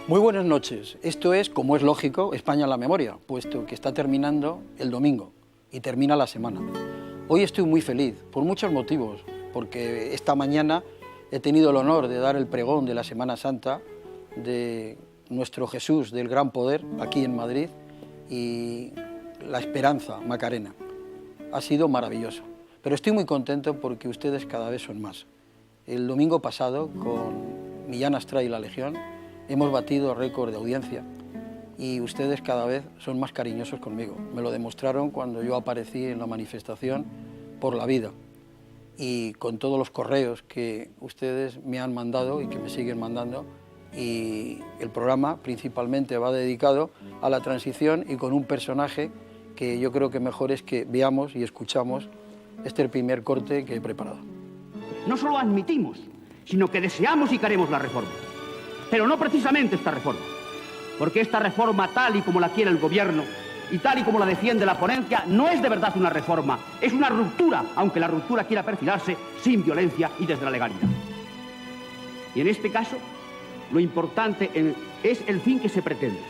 Muy buenas noches. Esto es, como es lógico, España en la memoria, puesto que está terminando el domingo y termina la semana. Hoy estoy muy feliz, por muchos motivos, porque esta mañana he tenido el honor de dar el pregón de la Semana Santa de nuestro Jesús del Gran Poder, aquí en Madrid, y la Esperanza Macarena. Ha sido maravilloso, pero estoy muy contento porque ustedes cada vez son más. El domingo pasado, con Millán Astray y la Legión, hemos batido récord de audiencia y ustedes cada vez son más cariñosos conmigo. Me lo demostraron cuando yo aparecí en la manifestación por la vida y con todos los correos que ustedes me han mandado y que me siguen mandando, y el programa principalmente va dedicado a la transición y con un personaje que yo creo que mejor es que veamos y escuchamos este primer corte que he preparado. No solo admitimos, sino que deseamos y queremos la reforma. Pero no precisamente esta reforma, porque esta reforma, tal y como la quiere el gobierno y tal y como la defiende la ponencia, no es de verdad una reforma, es una ruptura, aunque la ruptura quiera perfilarse sin violencia y desde la legalidad. Y en este caso, lo importante es el fin que se pretende,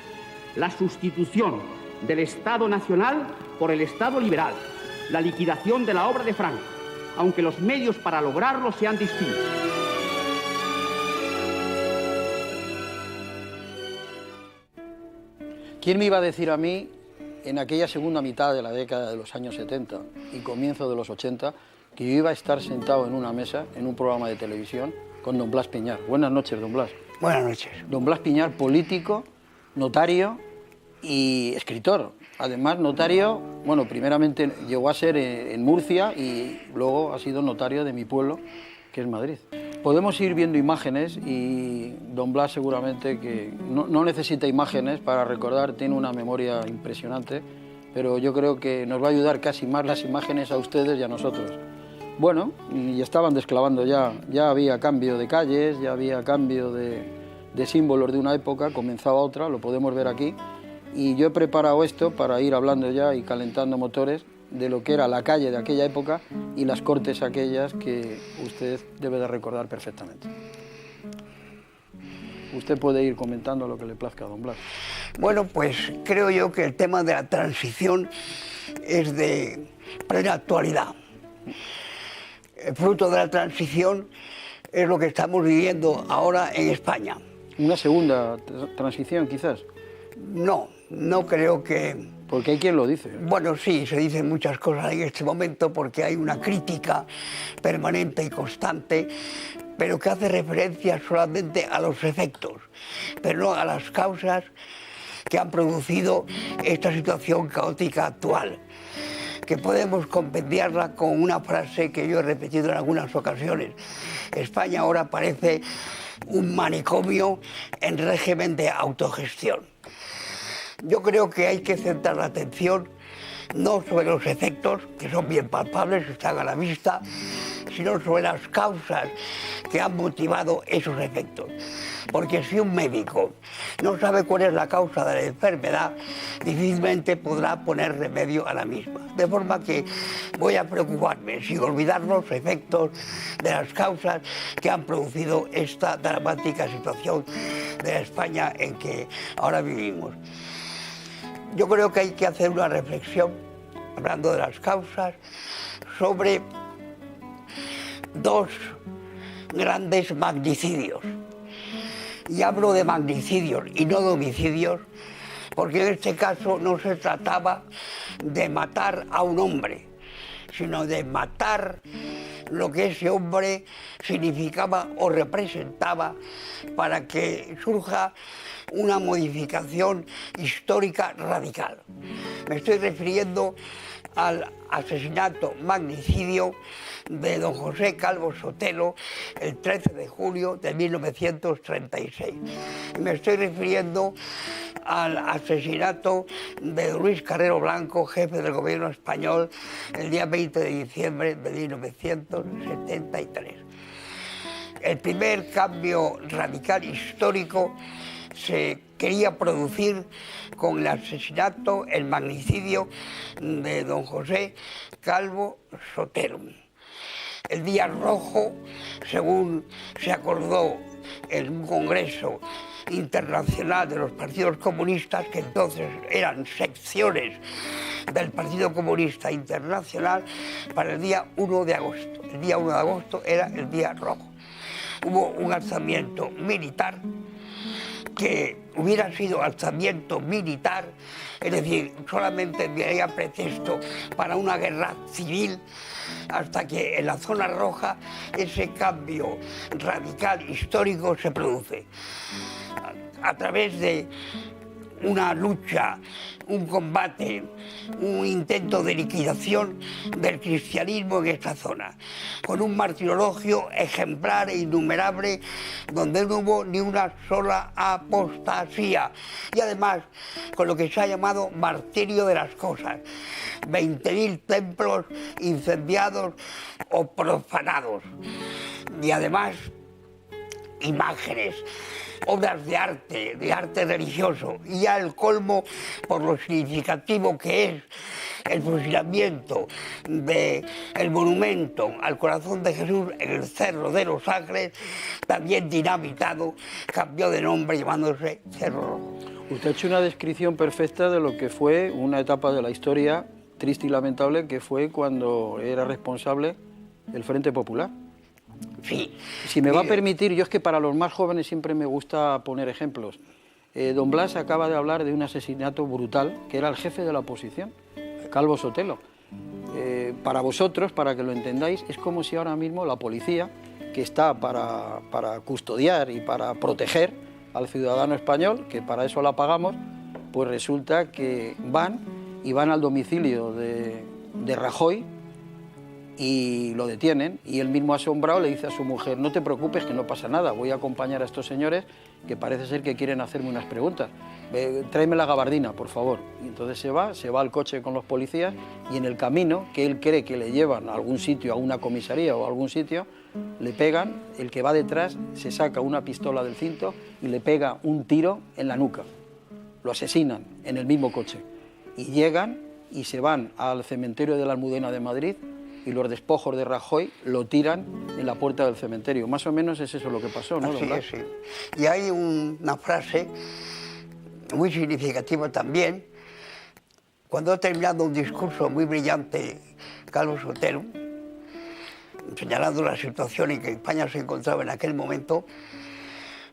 la sustitución del Estado nacional por el Estado liberal, la liquidación de la obra de Franco, aunque los medios para lograrlo sean distintos. ¿Quién me iba a decir a mí, en aquella segunda mitad de la década de los años 70 y comienzo de los 80, que yo iba a estar sentado en una mesa, en un programa de televisión, con don Blas Piñar? Buenas noches, don Blas. Buenas noches. Don Blas Piñar, político, notario y escritor. Además, notario, bueno, primeramente llegó a ser en Murcia y luego ha sido notario de mi pueblo, que es Madrid. Podemos ir viendo imágenes y don Blas seguramente que no necesita imágenes para recordar, tiene una memoria impresionante, pero yo creo que nos va a ayudar casi más las imágenes a ustedes y a nosotros. Bueno, y estaban desclavando ya había cambio de calles, ya había cambio de símbolos de una época, comenzaba otra, lo podemos ver aquí, y yo he preparado esto para ir hablando ya y calentando motores de lo que era la calle de aquella época y las cortes aquellas que usted debe de recordar perfectamente. Usted puede ir comentando lo que le plazca a don Blas. Bueno, pues creo yo que el tema de la transición es de plena actualidad. El fruto de la transición es lo que estamos viviendo ahora en España. ¿Una segunda transición, quizás? No creo que... Porque hay quien lo dice. Bueno, sí, se dicen muchas cosas en este momento porque hay una crítica permanente y constante, pero que hace referencia solamente a los efectos, pero no a las causas que han producido esta situación caótica actual, que podemos compendiarla con una frase que yo he repetido en algunas ocasiones. España ahora parece un manicomio en régimen de autogestión. Yo creo que hay que centrar la atención no sobre los efectos, que son bien palpables, están a la vista, sino sobre las causas que han motivado esos efectos. Porque si un médico no sabe cuál es la causa de la enfermedad, difícilmente podrá poner remedio a la misma. De forma que voy a preocuparme, sin olvidar los efectos de las causas que han producido esta dramática situación de la España en que ahora vivimos. Yo creo que hay que hacer una reflexión, hablando de las causas, sobre dos grandes magnicidios. Y hablo de magnicidios y no de homicidios, porque en este caso no se trataba de matar a un hombre, sino de matar lo que ese hombre significaba o representaba para que surja una modificación histórica radical. Me estoy refiriendo al asesinato, magnicidio de don José Calvo Sotelo el 13 de julio de 1936. Y me estoy refiriendo al asesinato de Luis Carrero Blanco, jefe del gobierno español, el día 20 de diciembre de 1973. El primer cambio radical histórico se quería producir con el asesinato, el magnicidio de don José Calvo Sotelo. El día rojo, según se acordó en un congreso internacional de los partidos comunistas, que entonces eran secciones del Partido Comunista Internacional, para el día 1 de agosto. El día 1 de agosto era el día rojo. Hubo un alzamiento militar que hubiera sido alzamiento militar, es decir, solamente había pretexto para una guerra civil, hasta que en la zona roja ese cambio radical histórico se produce a través de una lucha, un combate, un intento de liquidación del cristianismo en esta zona, con un martirologio ejemplar e innumerable, donde no hubo ni una sola apostasía, y además con lo que se ha llamado martirio de las cosas, 20.000 templos incendiados o profanados, y además imágenes, obras de arte religioso, y ya el colmo por lo significativo que es el fusilamiento del monumento al corazón de Jesús en el Cerro de los Ángeles, también dinamitado, cambió de nombre llamándose Cerro Rojo. Usted ha hecho una descripción perfecta de lo que fue una etapa de la historia triste y lamentable, que fue cuando era responsable el Frente Popular. Sí. Si me va a permitir, yo es que para los más jóvenes siempre me gusta poner ejemplos. Don Blas acaba de hablar de un asesinato brutal, que era el jefe de la oposición, Calvo Sotelo. Para vosotros, para que lo entendáis, es como si ahora mismo la policía, que está para custodiar y para proteger al ciudadano español, que para eso la pagamos, pues resulta que van al domicilio de Rajoy y lo detienen, y él mismo asombrado le dice a su mujer: no te preocupes, que no pasa nada, voy a acompañar a estos señores que parece ser que quieren hacerme unas preguntas, tráeme la gabardina, por favor. Y entonces se va al coche con los policías, y en el camino, que él cree que le llevan a algún sitio, a una comisaría o a algún sitio, le pegan, el que va detrás se saca una pistola del cinto y le pega un tiro en la nuca. Lo asesinan en el mismo coche, y llegan y se van al cementerio de la Almudena de Madrid, y los despojos de Rajoy lo tiran en la puerta del cementerio. Más o menos es eso lo que pasó, ¿no? Así es, sí. Y hay una frase muy significativa también, cuando ha terminado un discurso muy brillante Calvo Sotelo, señalando la situación en que España se encontraba en aquel momento,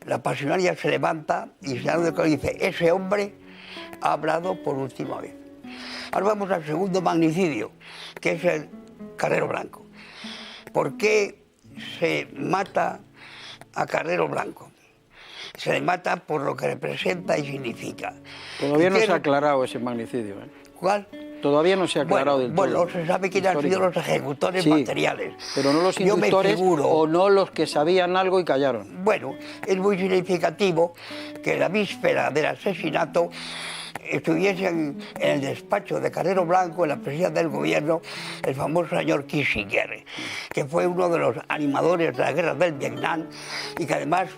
la pasionaria se levanta y señalando dice: ese hombre ha hablado por última vez. Ahora vamos al segundo magnicidio, que es el Carrero Blanco. ¿Por qué se mata a Carrero Blanco? Se le mata por lo que representa y significa. Todavía no se ha aclarado ese magnicidio, ¿eh? ¿Cuál? Todavía no se ha aclarado del todo. Bueno, se sabe quiénes han sido los ejecutores materiales. Pero no los inductores o no los que sabían algo y callaron. Bueno, es muy significativo que la víspera del asesinato estuviesen en el despacho de Carrero Blanco, en la presidencia del gobierno, el famoso señor Kissinger, que fue uno de los animadores de la guerra del Vietnam y que además,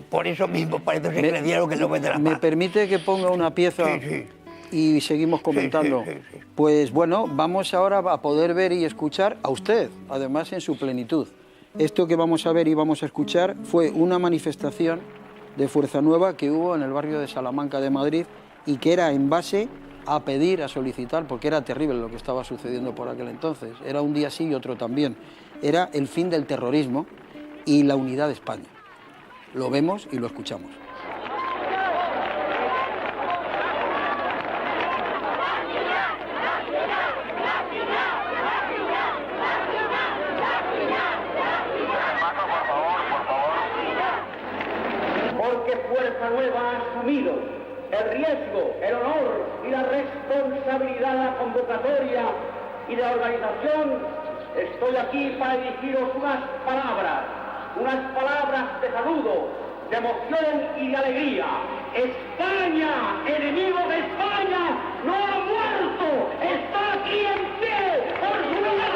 por eso mismo parece que le dieron el Nobel de la Paz. ¿Me permite que ponga una pieza? Sí. Y seguimos comentando. Sí. Pues bueno, vamos ahora a poder ver y escuchar a usted, además en su plenitud. Esto que vamos a ver y vamos a escuchar fue una manifestación de Fuerza Nueva que hubo en el barrio de Salamanca de Madrid, y que era en base a pedir, a solicitar, porque era terrible lo que estaba sucediendo por aquel entonces. Era un día sí y otro también. Era el fin del terrorismo y la unidad de España. Lo vemos y lo escuchamos. Porque Fuerza Nueva ha asumido el riesgo, el honor y la responsabilidad de la convocatoria y de la organización, estoy aquí para dirigiros unas palabras de saludo, de emoción y de alegría. España, enemigo de España, no ha muerto, está aquí en pie, por su vida.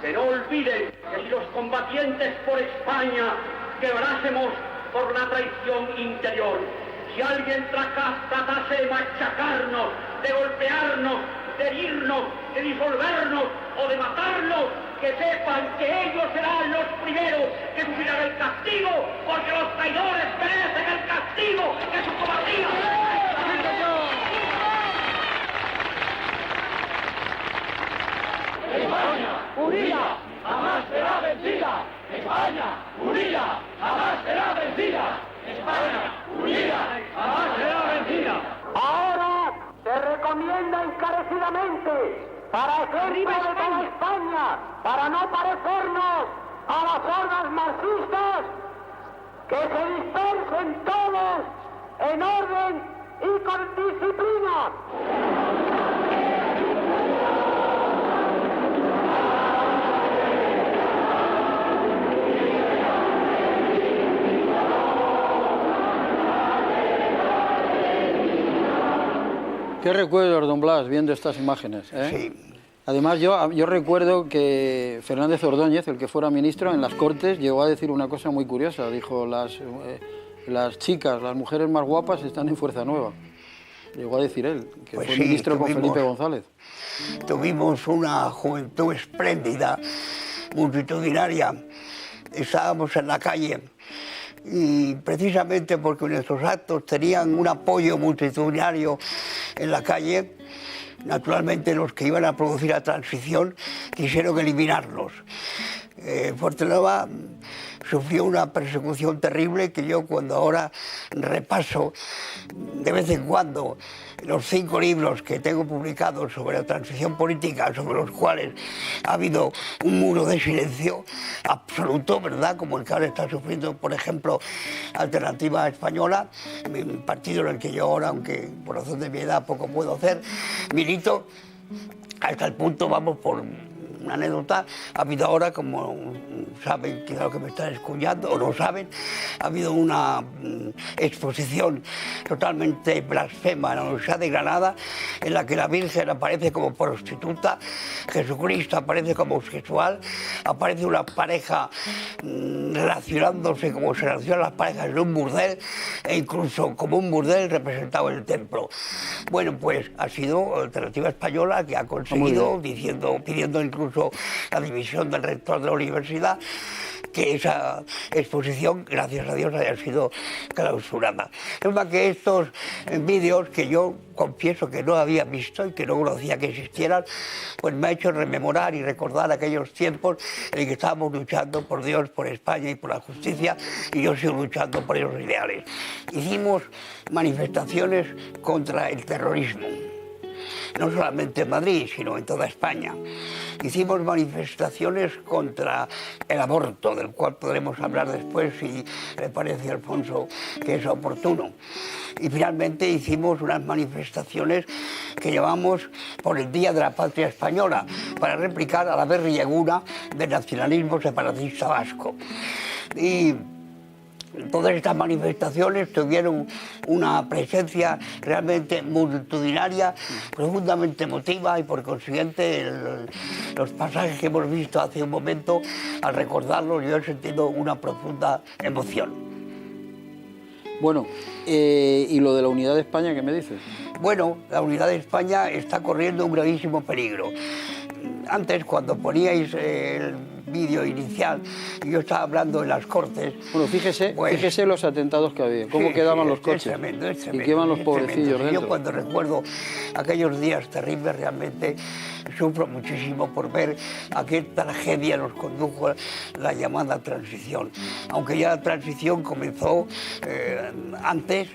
Que no olviden que si los combatientes por España quebrásemos por la traición interior. Si alguien tratase de machacarnos, de golpearnos, de herirnos, de disolvernos o de matarnos, que sepan que ellos serán los primeros que sufrirán el castigo, porque los traidores merecen el castigo que su cobardía. España unida jamás será vencida. España unida jamás será vencida. España unida jamás será vencida. Ahora se recomienda encarecidamente para ejemplo de toda España, para no parecernos a las hordas marxistas, que se dispersen todos en orden y con disciplina. ¿Qué recuerdos, don Blas, viendo estas imágenes? Sí. Además, yo recuerdo que Fernández Ordóñez, el que fuera ministro, en las Cortes llegó a decir una cosa muy curiosa. Dijo, las chicas, las mujeres más guapas están en Fuerza Nueva. Llegó a decir él, que Pues fue sí, ministro con Felipe González. Tuvimos una juventud espléndida, multitudinaria. Estábamos en la calle y precisamente porque nuestros actos tenían un apoyo multitudinario en la calle, naturalmente los que iban a producir la transición quisieron eliminarlos. Fuertenueva sufrió una persecución terrible que yo, cuando ahora repaso de vez en cuando los 5 libros que tengo publicados sobre la transición política, sobre los cuales ha habido un muro de silencio absoluto, ¿verdad? Como el que ahora está sufriendo, por ejemplo, Alternativa Española, un partido en el que yo ahora, aunque por razón de mi edad poco puedo hacer, milito, hasta el punto, vamos, por una anécdota, ha habido ahora, como saben, quizá lo que me están escuchando o no saben, ha habido una exposición totalmente blasfema en la Universidad de Granada, en la que la Virgen aparece como prostituta, Jesucristo aparece como homosexual, aparece una pareja relacionándose como se relacionan las parejas en un burdel, e incluso como un burdel representado en el templo. Bueno, pues ha sido Alternativa Española que ha conseguido, pidiendo incluso la dimisión del rector de la universidad, que esa exposición, gracias a Dios, haya sido clausurada. Es más, que estos vídeos, que yo confieso que no había visto y que no conocía que existieran, pues me ha hecho rememorar y recordar aquellos tiempos en que estábamos luchando por Dios, por España y por la justicia, y yo sigo luchando por esos ideales. Hicimos manifestaciones contra el terrorismo, no solamente en Madrid, sino en toda España. Hicimos manifestaciones contra el aborto, del cual podremos hablar después, si le parece a Alfonso que es oportuno. Y finalmente hicimos unas manifestaciones que llamamos por el Día de la Patria Española, para replicar a la berrieguna del nacionalismo separatista vasco. Y todas estas manifestaciones tuvieron una presencia realmente multitudinaria, profundamente emotiva, y por consiguiente los pasajes que hemos visto hace un momento, al recordarlos yo he sentido una profunda emoción. Bueno, ¿y lo de la unidad de España, qué me dices? Bueno, la unidad de España está corriendo un gravísimo peligro. Antes, cuando poníais el vídeo inicial, yo estaba hablando en las Cortes. Bueno, fíjese los atentados que había, cómo quedaban los coches. Es tremendo, es tremendo, y qué van los pobrecillos dentro. Yo, cuando recuerdo aquellos días terribles, realmente sufro muchísimo por ver a qué tragedia nos condujo la llamada transición. Aunque ya la transición comenzó antes,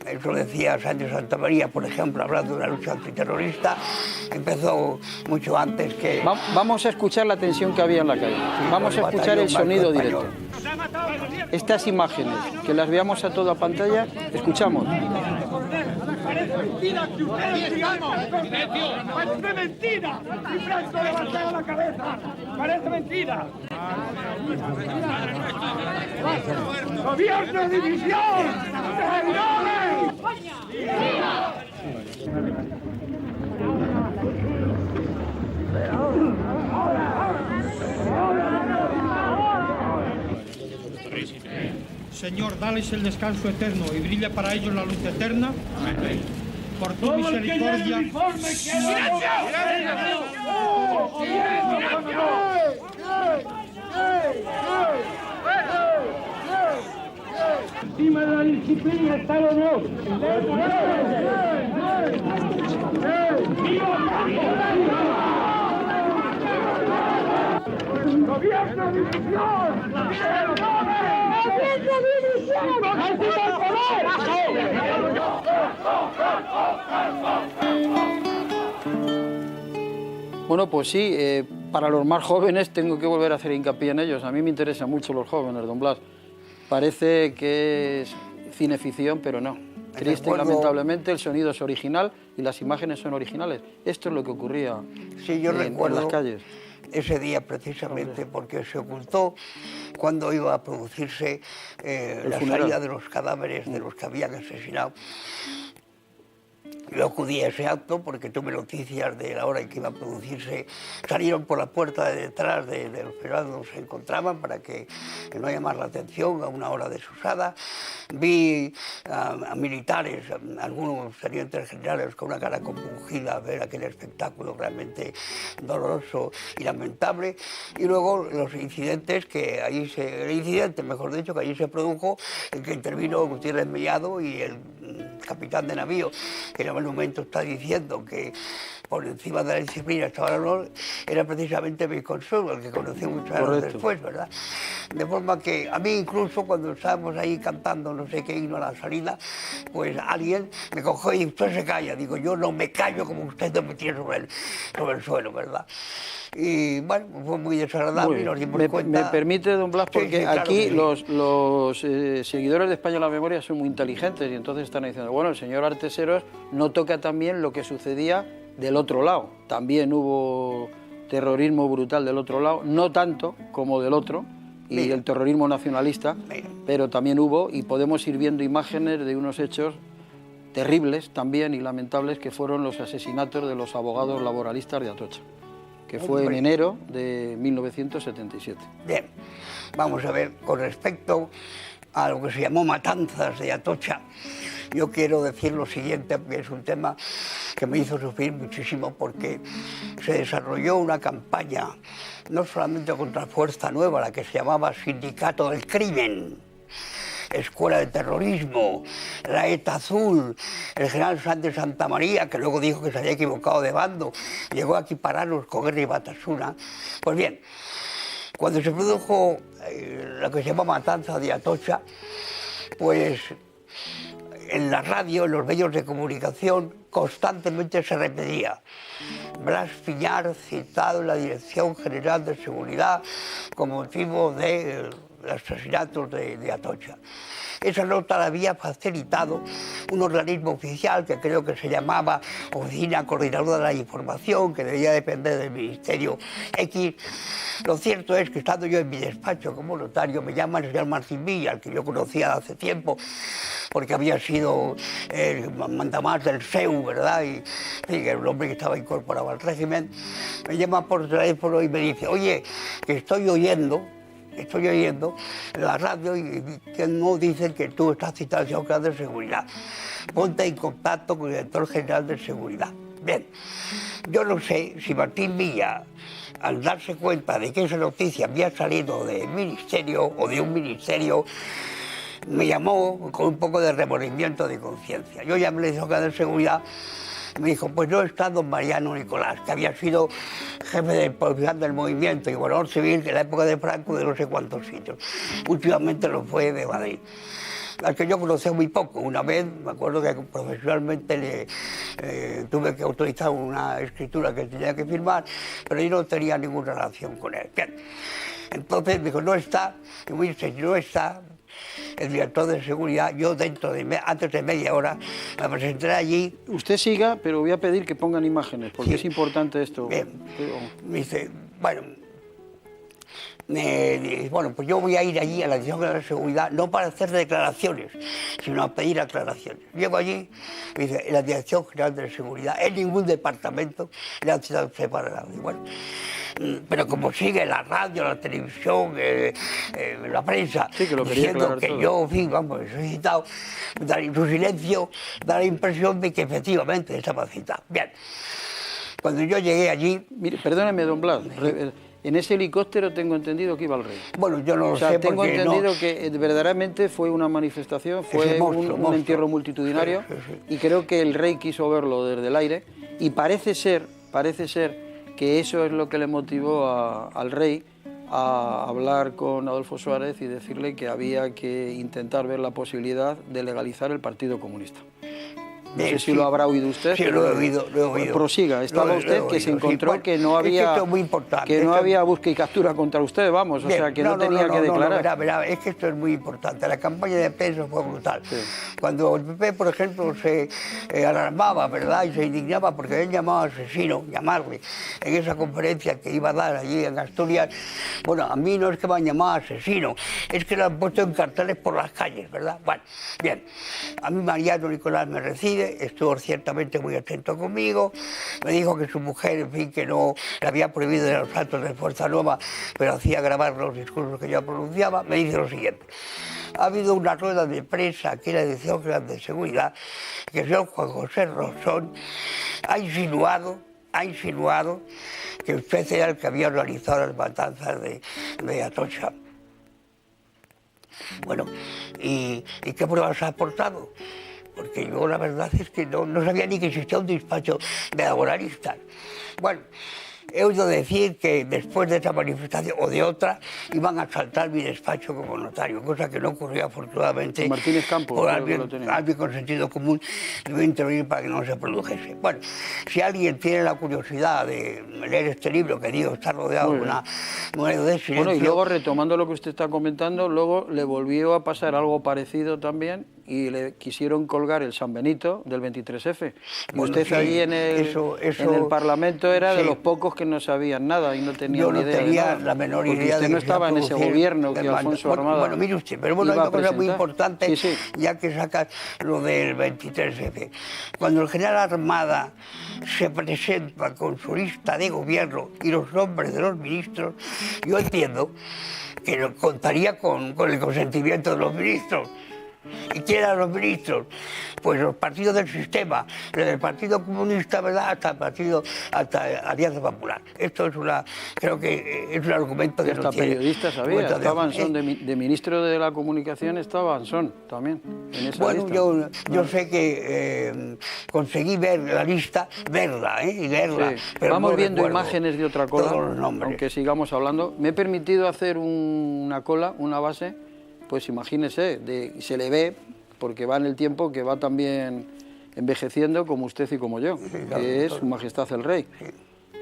eso decía Sánchez Santamaría, por ejemplo, hablando de una lucha antiterrorista, empezó mucho antes que... Vamos a escuchar la tensión que había en la calle. Vamos a escuchar el sonido directo. Estas imágenes, que las veamos a toda pantalla, escuchamos. Parece mentira que ustedes digamos. Parece mentira. Y Franco levantaba la cabeza. Parece mentira. Gobierno de división. ¡Traidores! Señor, dales el descanso eterno y brilla para ellos la luz eterna. Amén. Por tu misericordia. Encima de la disciplina está el honor. ¡Gobierno de división! ¡Gobierno de división! Bueno, pues sí, para los más jóvenes tengo que volver a hacer hincapié en ellos. A mí me interesan mucho los jóvenes, don Blas. Parece que es cineficción, pero no. Triste y lamentablemente el sonido es original y las imágenes son originales. Esto es lo que ocurría en las calles. Ese día precisamente porque se ocultó cuando iba a producirse la salida de los cadáveres de los que habían asesinado. Yo acudí a ese acto porque tuve noticias de la hora en que iba a producirse. Salieron por la puerta de detrás del hospital donde se encontraban para que no llamara la atención a una hora desusada. Vi a militares, algunos tenientes generales con una cara compungida a ver aquel espectáculo realmente doloroso y lamentable. Y luego los incidentes que allí el incidente, mejor dicho, que allí se produjo, en que intervino Gutiérrez Mellado y el capitán de navío, que en el momento está diciendo que por encima de la disciplina estaba el honor, era precisamente mi consuelo, el que conocí muchos años después, ¿verdad? De forma que a mí incluso cuando estábamos ahí cantando no sé qué himno a la salida, pues alguien me cogió y usted se calla. Digo, yo no me callo como usted no me tiene sobre el suelo, ¿verdad? Y bueno, fue muy desagradable y nos dimos cuenta... Me permite, don Blas, porque sí, claro, aquí los seguidores de España en la Memoria son muy inteligentes y entonces están diciendo, bueno, el señor Arteseros no toca también lo que sucedía del otro lado. También hubo terrorismo brutal del otro lado, no tanto como del otro, y el terrorismo nacionalista, pero también hubo, y podemos ir viendo imágenes de unos hechos terribles también y lamentables que fueron los asesinatos de los abogados laboralistas de Atocha, que fue en enero de 1977. Bien, vamos a ver, con respecto a lo que se llamó matanzas de Atocha, yo quiero decir lo siguiente, porque es un tema que me hizo sufrir muchísimo, porque se desarrolló una campaña, no solamente contra Fuerza Nueva, la que se llamaba Sindicato del Crimen, Escuela de Terrorismo, la ETA Azul, el general Sánchez Santa María, que luego dijo que se había equivocado de bando, llegó a equipararnos con Guerra y Batasuna. Pues bien, cuando se produjo lo que se llama matanza de Atocha, pues en la radio, en los medios de comunicación, constantemente se repetía: Blas Piñar citado en la Dirección General de Seguridad con motivo de los asesinatos de Atocha. Esa nota la había facilitado un organismo oficial que creo que se llamaba Oficina Coordinadora de la Información, que debía depender del Ministerio X. Lo cierto es que estando yo en mi despacho como notario, me llama el señor Martín Villa, al que yo conocía hace tiempo, porque había sido el mandamás del SEU, ¿verdad? Y era un hombre que estaba incorporado al régimen. Me llama por teléfono y me dice: oye, que estoy oyendo en la radio y que no dicen que tú estás citado al General de Seguridad. Ponte en contacto con el director general de Seguridad. Bien, yo no sé si Martín Villa, al darse cuenta de que esa noticia había salido del ministerio o de un ministerio, me llamó con un poco de remordimiento de conciencia. Yo llamé al General de Seguridad. Me dijo: pues no está don Mariano Nicolás, que había sido jefe de policía del movimiento y gobernador civil en la época de Franco de no sé cuántos sitios. Últimamente lo fue de Madrid, al que yo conocía muy poco. Una vez, me acuerdo que profesionalmente tuve que autorizar una escritura que tenía que firmar, pero yo no tenía ninguna relación con él. Bien. Entonces me dijo: no está, y me dice: si no está el director de seguridad, yo antes de media hora me presentaré allí. Usted siga, pero voy a pedir que pongan imágenes, porque sí, es importante esto. Bien. Me dice: bueno, pues yo voy a ir allí a la Dirección General de Seguridad, no para hacer declaraciones, sino a pedir aclaraciones. Llego allí, me dice: en la Dirección General de Seguridad, en ningún departamento le han citado usted para nada. Y bueno, pero como sigue la radio, la televisión, la prensa, sí, que lo diciendo que todo. Yo, en fin, vamos, soy citado, su silencio da la impresión de que efectivamente estaba citado. Bien, cuando yo llegué allí... Mire, perdóneme, don Blas, en ese helicóptero tengo entendido que iba el rey. Bueno, yo no lo sé tengo porque entendido que verdaderamente fue una manifestación, fue un entierro multitudinario, y creo que el rey quiso verlo desde el aire, y parece ser que eso es lo que le motivó al rey a hablar con Adolfo Suárez y decirle que había que intentar ver la posibilidad de legalizar el Partido Comunista. No sé si lo habrá oído usted. Sí, lo he oído. Prosiga, estaba usted que se encontró que no había, esto es muy importante, que no había búsqueda y captura contra usted, vamos, o sea, que no tenía que declarar. Verá, es que esto es muy importante. La campaña de prensa fue brutal. Sí. Cuando el PP, por ejemplo, se alarmaba, ¿verdad?, y se indignaba porque él llamaba asesino, llamarle, en esa conferencia que iba a dar allí en Asturias, bueno, a mí no es que me han llamado asesino, es que lo han puesto en carteles por las calles, ¿verdad? Bueno, bien, a mí Mariano Nicolás me recibe, estuvo ciertamente muy atento conmigo, me dijo que su mujer, en fin, que no le había prohibido ir a los actos de Fuerza Nueva, pero hacía grabar los discursos que yo pronunciaba. Me dice lo siguiente: ha habido una rueda de prensa aquí en la Dirección General de Seguridad, que el señor Juan José Rosón ha insinuado que usted era el que había organizado las matanzas de Atocha. Bueno, ¿y qué pruebas ha aportado? Porque yo la verdad es que no sabía ni que existía un despacho de laboralistas. Bueno, he oído decir que después de esta manifestación o de otra iban a asaltar mi despacho como notario, cosa que no ocurrió afortunadamente. Martínez Campos, por alguien con sentido común debe intervenir para que no se produjese. Bueno, si alguien tiene la curiosidad de leer este libro, que digo, está rodeado de una moneda de silencio. Bueno, y luego, retomando lo que usted está comentando, luego le volvió a pasar algo parecido también, y le quisieron colgar el San Benito del 23F. Bueno, usted sí, allí en el Parlamento era de los pocos que no sabían nada y no tenía ni idea. Yo no tenía la menor idea. Porque usted no estaba en ese gobierno que Alfonso Armada. Bueno, mire usted, pero bueno, hay una cosa muy importante, ya que sacas lo del 23F. Cuando el general Armada se presenta con su lista de gobierno y los nombres de los ministros, yo entiendo que contaría con el consentimiento de los ministros. ¿Y quién eran los ministros? Pues los partidos del sistema, desde el Partido Comunista, ¿verdad?, hasta Alianza Popular. Esto es creo que es un argumento que hasta periodistas había, estaba Ansón, de ministro de la Comunicación estaba Ansón también, en esa lista. Yo sé que conseguí ver la lista, verla. Sí. Pero vamos viendo imágenes de otra cola, aunque sigamos hablando. Me he permitido hacer una cola, una base. Pues imagínese, se le ve, porque va en el tiempo, que va también envejeciendo como usted y como yo, que es Su Majestad el Rey.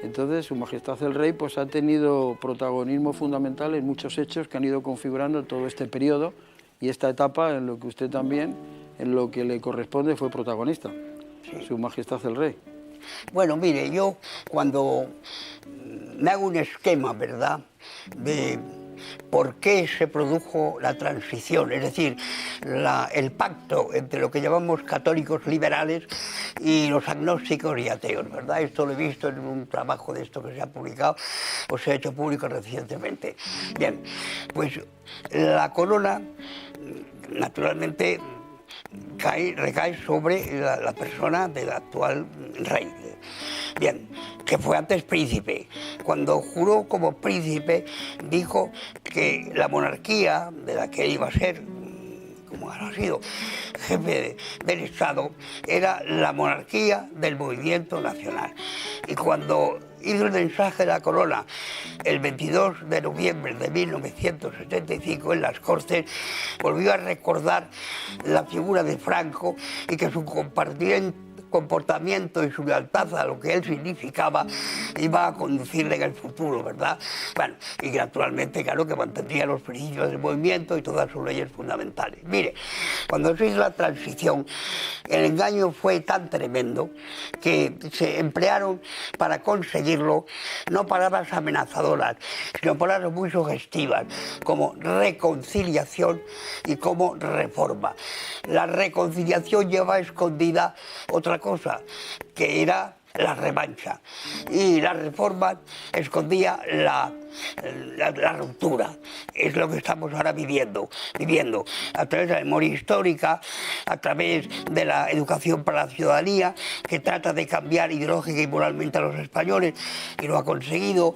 Entonces, Su Majestad el Rey pues ha tenido protagonismo fundamental en muchos hechos que han ido configurando todo este periodo y esta etapa en lo que usted también, en lo que le corresponde, fue protagonista. Su Majestad el Rey. Bueno, mire, yo cuando me hago un esquema, ¿verdad?, de por qué se produjo la transición, es decir, el pacto entre lo que llamamos católicos liberales y los agnósticos y ateos, ¿verdad? Esto lo he visto en un trabajo de esto que se ha publicado o se ha hecho público recientemente. Bien, pues la corona, naturalmente, recae sobre la persona del actual rey. Bien, que fue antes príncipe. Cuando juró como príncipe, dijo que la monarquía de la que él iba a ser, como ha sido jefe del Estado, era la monarquía del movimiento nacional. Y cuando hizo el mensaje de la corona el 22 de noviembre de 1975 en las Cortes, volvió a recordar la figura de Franco y que su comportamiento y su lealtad a lo que él significaba iba a conducirle en el futuro, ¿verdad? Bueno, y naturalmente, claro, que mantendría los principios del movimiento y todas sus leyes fundamentales. Mire, cuando se hizo la transición, el engaño fue tan tremendo que se emplearon para conseguirlo no palabras amenazadoras, sino palabras muy sugestivas, como reconciliación y como reforma. La reconciliación lleva escondida otra cosa, que era la revancha. Y la reforma escondía la ruptura. Es lo que estamos ahora viviendo a través de la memoria histórica, a través de la educación para la ciudadanía, que trata de cambiar ideológica y moralmente a los españoles, y lo ha conseguido.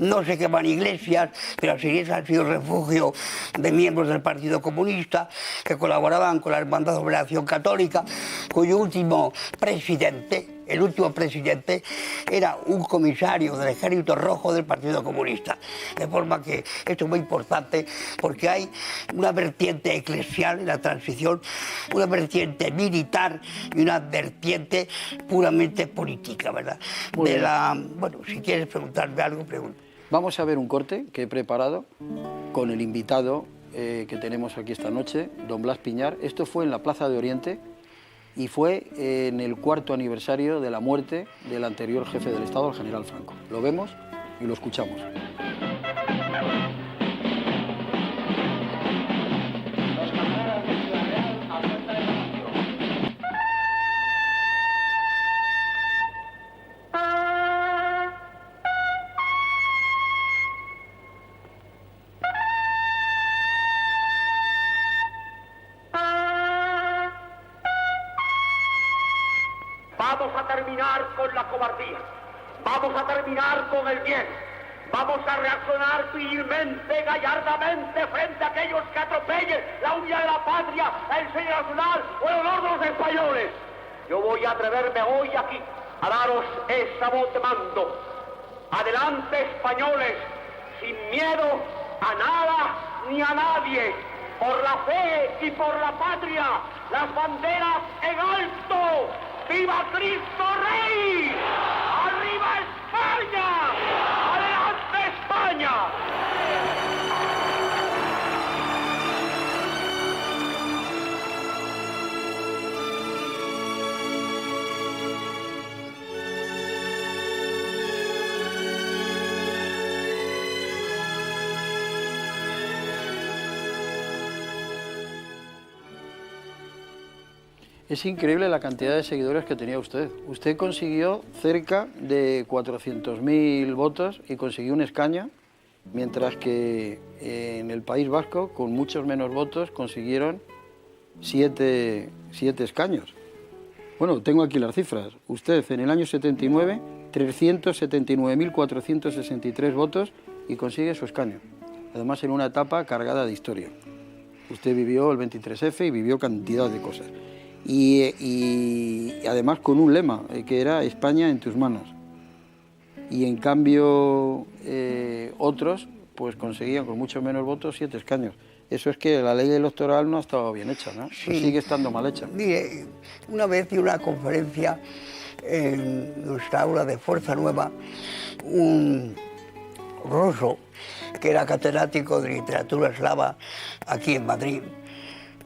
No se queman iglesias, pero las iglesias han sido refugio de miembros del Partido Comunista que colaboraban con la Hermandad de Operación Católica, cuyo último presidente, el último presidente, era un comisario del Ejército Rojo del Partido Comunista. De forma que esto es muy importante porque hay una vertiente eclesial en la transición, una vertiente militar y una vertiente puramente política, ¿verdad? Bueno, si quieres preguntarme algo, pregunta. Vamos a ver un corte que he preparado con el invitado que tenemos aquí esta noche, don Blas Piñar. Esto fue en la Plaza de Oriente y fue en el 4º aniversario de la muerte del anterior jefe del Estado, el general Franco. Lo vemos y lo escuchamos. Vamos a terminar con la cobardía, vamos a terminar con el bien, vamos a reaccionar firmemente, gallardamente frente a aquellos que atropellen la unidad de la patria, el sello nacional o el honor de los españoles. Yo voy a atreverme hoy aquí a daros esa voz de mando. Adelante, españoles, sin miedo a nada ni a nadie, por la fe y por la patria, las banderas en alto. ¡Viva Cristo Rey! ¡Arriba España! ¡Adelante España! Es increíble la cantidad de seguidores que tenía usted. Usted consiguió cerca de 400.000 votos y consiguió un escaño, mientras que en el País Vasco, con muchos menos votos, consiguieron 7 escaños. Bueno, tengo aquí las cifras. Usted en el año 79, 379.463 votos y consigue su escaño. Además, en una etapa cargada de historia. Usted vivió el 23F y vivió cantidad de cosas. Y además con un lema, que era España en tus manos. Y en cambio otros pues conseguían con mucho menos votos 7 escaños. Eso es que la ley electoral no ha estado bien hecha, ¿no? Sí. Pues sigue estando mal hecha. Mire, una vez di una conferencia en nuestra aula de Fuerza Nueva, un ruso que era catedrático de literatura eslava aquí en Madrid,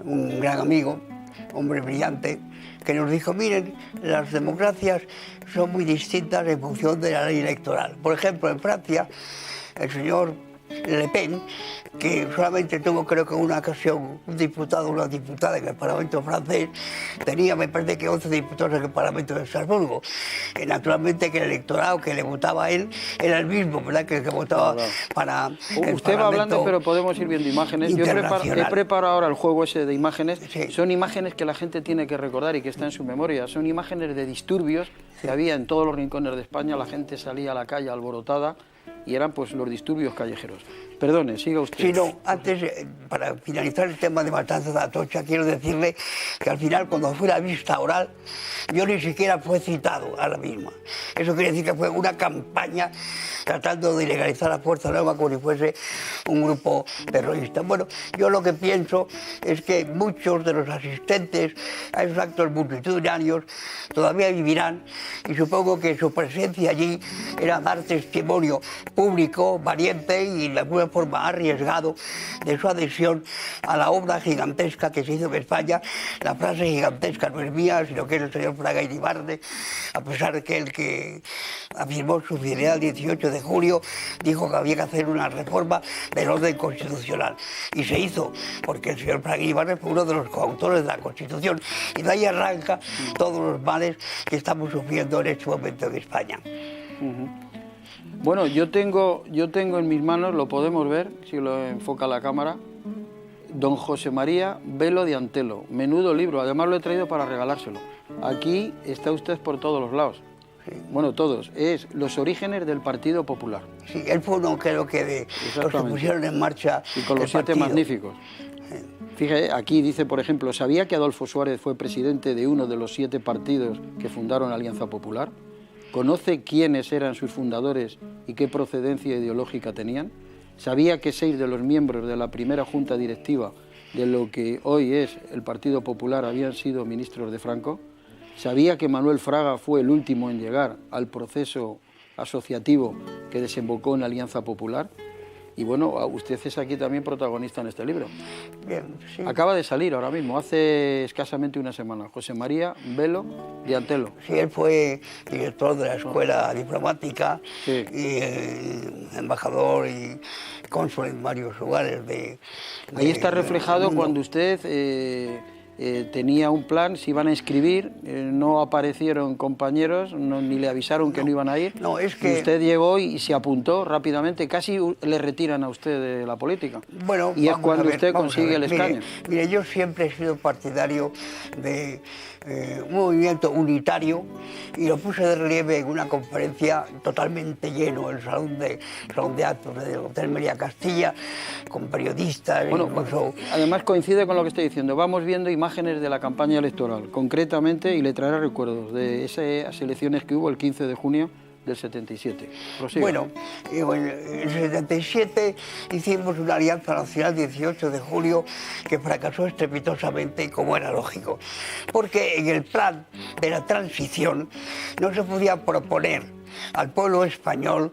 un gran amigo, hombre brillante, que nos dijo, miren, las democracias son muy distintas en función de la ley electoral. Por ejemplo, en Francia, el señor Le Pen, que solamente tuvo, creo que en una ocasión, un diputado o una diputada en el Parlamento francés, tenía, me parece que 11 diputados en el Parlamento de Estrasburgo. Que naturalmente que el electorado que le votaba a él era el mismo, ¿verdad?, que el que votaba para el Usted va hablando, pero podemos ir viendo imágenes. Yo he preparado ahora el juego ese de imágenes. Sí. Son imágenes que la gente tiene que recordar y que está en su memoria. Son imágenes de disturbios que había en todos los rincones de España. La gente salía a la calle alborotada y eran pues los disturbios callejeros. Perdone, siga usted. Sí, no, antes, para finalizar el tema de Matanza de Atocha, quiero decirle que al final, cuando fue la vista oral, yo ni siquiera fue citado a la misma. Eso quiere decir que fue una campaña tratando de ilegalizar la Fuerza Nueva como si fuese un grupo terrorista. Bueno, yo lo que pienso es que muchos de los asistentes a esos actos multitudinarios todavía vivirán, y supongo que su presencia allí era dar testimonio público, valiente y de alguna forma arriesgado de su adhesión a la obra gigantesca que se hizo en España. La frase gigantesca no es mía, sino que es el señor Fraga Iribarne, a pesar de que el que afirmó su fidelidad el 18 de de julio, dijo que había que hacer una reforma del orden constitucional. Y se hizo, porque el señor Frank Ibáñez fue uno de los coautores de la Constitución. Y de ahí arranca todos los males que estamos sufriendo en este momento en España. Bueno, yo tengo en mis manos, lo podemos ver, si lo enfoca la cámara, Don José María Velo de Antelo. Menudo libro, además lo he traído para regalárselo. Aquí está usted por todos los lados. Sí. Bueno, todos. Es Los orígenes del Partido Popular. Sí, él fue uno, creo que de los que pusieron en marcha y con los 7 magníficos. Sí. Fíjate, aquí dice, por ejemplo, ¿sabía que Adolfo Suárez fue presidente de uno de los 7 partidos que fundaron Alianza Popular? ¿Conoce quiénes eran sus fundadores y qué procedencia ideológica tenían? ¿Sabía que 6 de los miembros de la primera junta directiva de lo que hoy es el Partido Popular habían sido ministros de Franco? ¿Sabía que Manuel Fraga fue el último en llegar al proceso asociativo que desembocó en la Alianza Popular? Y bueno, usted es aquí también protagonista en este libro. Bien, sí. Acaba de salir ahora mismo, hace escasamente una semana, José María Velo de Antelo. Sí, él fue director de la escuela diplomática, sí, y embajador y cónsul en varios lugares Ahí está reflejado cuando usted tenía un plan, se iban a inscribir, no aparecieron compañeros, ni le avisaron que no iban a ir. No, es que... Usted llegó y se apuntó rápidamente, casi le retiran a usted de la política. Bueno, y es cuando usted consigue el escaño. Mire, yo siempre he sido partidario de un movimiento unitario y lo puse de relieve en una conferencia totalmente lleno, el salón de actos del Hotel Meliá Castilla, con periodistas. Bueno, incluso... además coincide con lo que estoy diciendo, vamos viendo imágenes de la campaña electoral, concretamente, y le traeré recuerdos de esas elecciones que hubo el 15 de junio del 77. Prosiga. Bueno, en el 77 hicimos una alianza nacional 18 de julio que fracasó estrepitosamente, como era lógico, porque en el plan de la transición no se podía proponer al pueblo español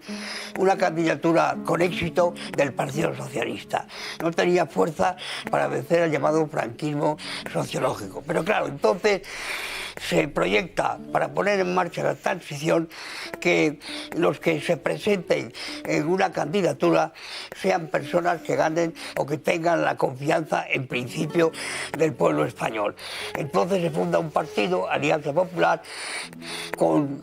una candidatura con éxito del Partido Socialista. No tenía fuerza para vencer el llamado franquismo sociológico. Pero claro, entonces se proyecta para poner en marcha la transición que los que se presenten en una candidatura sean personas que ganen o que tengan la confianza en principio del pueblo español. Entonces se funda un partido, Alianza Popular,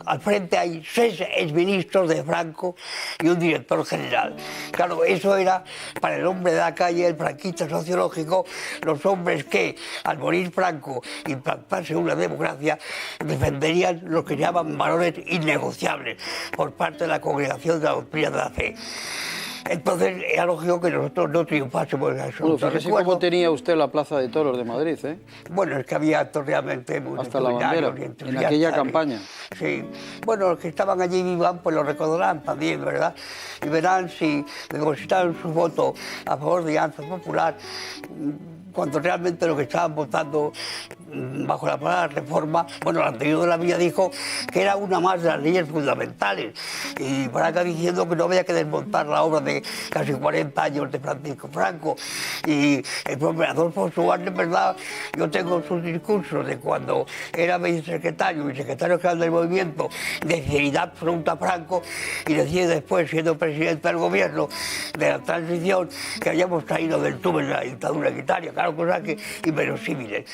al frente hay 6 exministros de Franco y un director general. Claro, eso era para el hombre de la calle, el franquista sociológico, los hombres que al morir Franco y implantarse una democracia defenderían lo que llaman valores innegociables por parte de la Congregación de la Doctrina de la Fe. Entonces era lógico que nosotros no triunfásemos en eso. Bueno, fíjese cómo tenía usted la Plaza de Toros de Madrid, ¿eh? Bueno, es que había actos realmente muy hasta la bandera, en aquella campaña. Sí. Bueno, los que estaban allí vivos, pues lo recordarán también, ¿verdad? Y verán si depositaron su voto a favor de Alianza Popular, cuando realmente lo que estaban votando bajo la palabra reforma, bueno, el anterior de la Villa dijo que era una más de las leyes fundamentales, y Braga diciendo que no había que desmontar la obra de casi 40 años de Francisco Franco, y el propio Adolfo Suárez, ¿verdad? Yo tengo sus discursos de cuando era vicesecretario y secretario general del movimiento, de fidelidad absoluta a Franco, y decía después, siendo presidente del gobierno de la transición, que habíamos caído del túnel de la dictadura en Italia, claro, cosas que inverosímiles.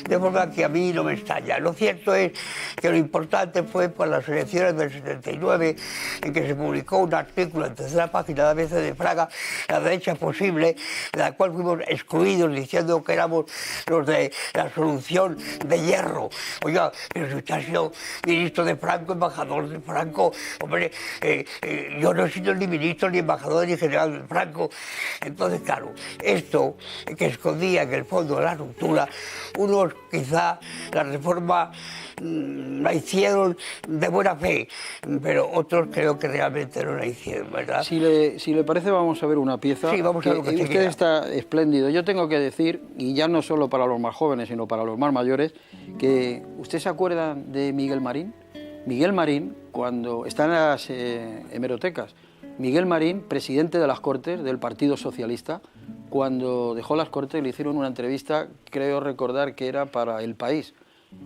De forma que a mí no me estalla. Lo cierto es que lo importante fue por las elecciones del 79, en que se publicó un artículo en tercera página de ABC de Fraga, La derecha posible, de la cual fuimos excluidos diciendo que éramos los de la solución de hierro. Oiga, pero si usted ha sido ministro de Franco, embajador de Franco, hombre, yo no he sido ni ministro, ni embajador, ni general de Franco. Entonces, claro, esto que escondía en el fondo de la ruptura, unos quizá la reforma la hicieron de buena fe, pero otros creo que realmente no la hicieron, ¿verdad? Si le parece, vamos a ver una pieza. Sí, vamos a ver lo que usted está espléndido. Yo tengo que decir, y ya no solo para los más jóvenes, sino para los más mayores, que ¿usted se acuerda de Miguel Marín? Miguel Marín, cuando está en las hemerotecas, Miguel Marín, presidente de las Cortes del Partido Socialista, cuando dejó las Cortes le hicieron una entrevista, creo recordar que era para El País,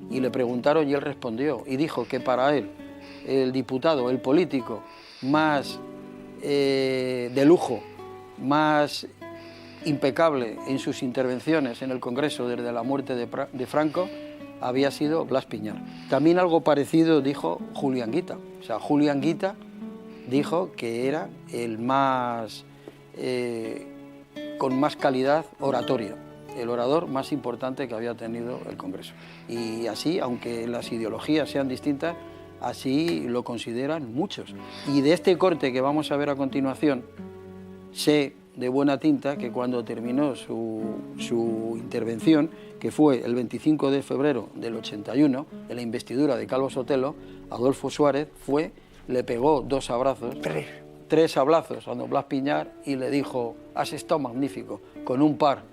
y le preguntaron y él respondió, y dijo que para él, el diputado, el político más de lujo, más impecable en sus intervenciones en el Congreso desde la muerte de Franco, había sido Blas Piñar. También algo parecido dijo Julián Guita. O sea, Julián Guita dijo que era el más, con más calidad oratoria, el orador más importante que había tenido el Congreso. Y así, aunque las ideologías sean distintas, así lo consideran muchos. Y de este corte que vamos a ver a continuación, sé de buena tinta que cuando terminó su intervención, que fue el 25 de febrero del 81, en la investidura de Calvo Sotelo, Adolfo Suárez le pegó tres abrazos a don Blas Piñar y le dijo: has estado magnífico, con un par,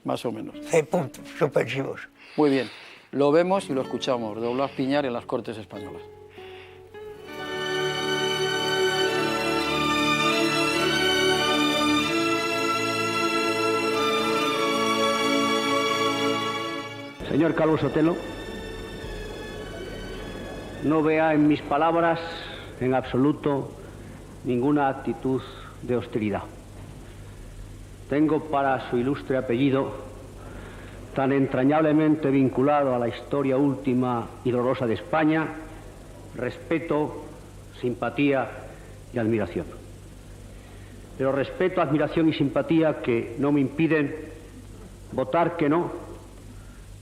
más o menos. 6 puntos suspensivos. Muy bien, lo vemos y lo escuchamos, don Blas Piñar en las Cortes Españolas. Señor Calvo Sotelo, no vea en mis palabras en absoluto ninguna actitud de hostilidad. Tengo para su ilustre apellido, tan entrañablemente vinculado a la historia última y dolorosa de España, respeto, simpatía y admiración. Pero respeto, admiración y simpatía que no me impiden votar que no